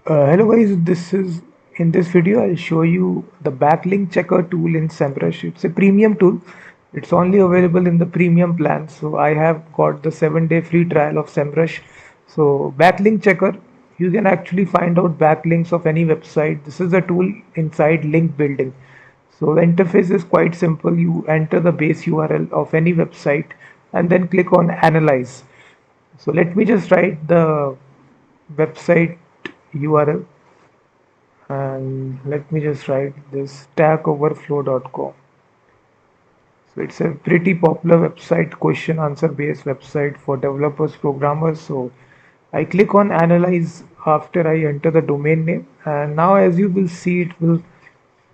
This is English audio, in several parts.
Hello guys, this is in this video I'll show you the backlink checker tool in SEMrush. It's a premium tool. It's only available in the premium plan. So I have got the 7-day free trial of SEMrush. So backlink checker, you can actually find out backlinks of any website. This is a tool inside link building. So the interface is quite simple. You enter the base URL of any website and then click on analyze. So let me just write the website URL, and let me just write this stackoverflow.com. So it's a pretty popular website, question answer based website for developers, programmers. So I click on analyze after I enter the domain name, and now as you will see, it will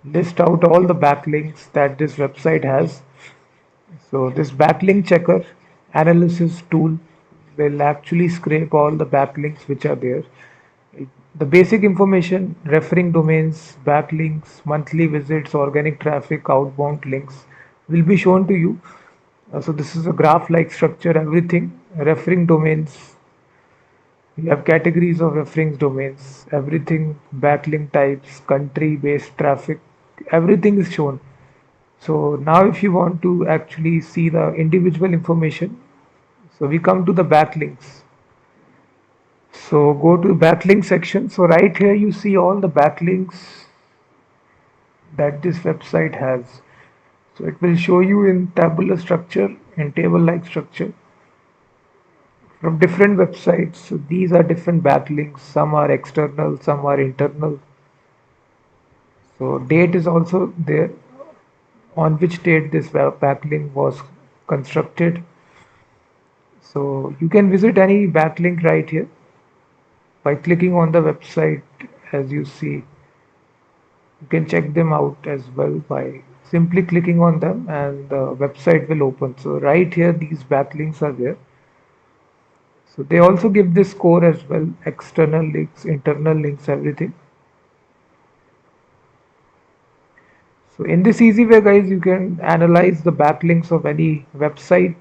list out all the backlinks that this website has. So this backlink checker analysis tool will actually scrape all the backlinks which are there. The basic information, referring domains, backlinks, monthly visits, organic traffic, outbound links will be shown to you. So this is a graph-like structure, everything. Referring domains, we have categories of referring domains, everything, backlink types, country-based traffic, everything is shown. So now if you want to actually see the individual information, so we come to the backlinks. So go to backlink section. So right here you see all the backlinks that this website has. So it will show you in tabular structure, in table-like structure from different websites. So these are different backlinks. Some are external, some are internal. So date is also there, on which date this backlink was constructed. So you can visit any backlink right here by clicking on the website. As you see, you can check them out as well by simply clicking on them, and the website will open. So right here these backlinks are there. So they also give this score as well, external links, internal links, everything. So in this easy way guys, you can analyze the backlinks of any website.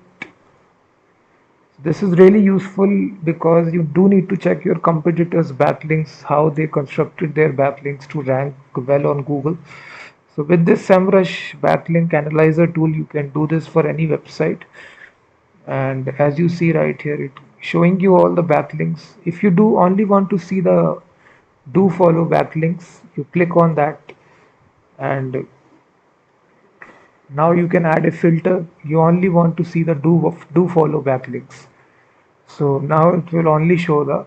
This is really useful because you do need to check your competitors' backlinks, how they constructed their backlinks to rank well on Google. So with this SEMrush backlink analyzer tool, you can do this for any website. And as you see right here, it showing you all the backlinks. If you do only want to see the do follow backlinks, you click on that, and now you can add a filter. You only want to see the do follow backlinks. So now it will only show the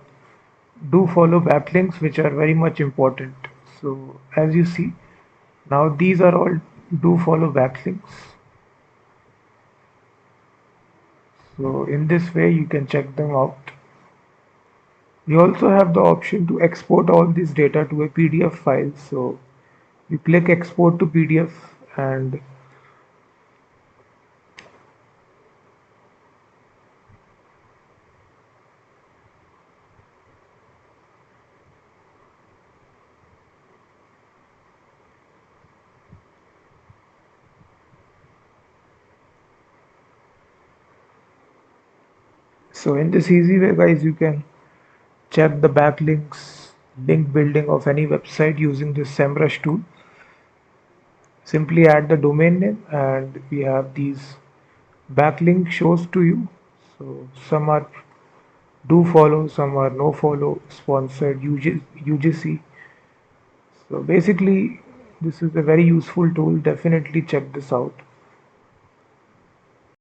do follow backlinks, which are very much important. So as you see, now these are all do follow backlinks. So in this way you can check them out. You also have the option to export all this data to a PDF file. So you click export to PDF, and so in this easy way guys, you can check the backlinks, link building of any website using this SEMrush tool. Simply add the domain name, and we have these backlink shows to you. So some are do follow, some are no follow, sponsored, UGC. So basically this is a very useful tool. Definitely check this out.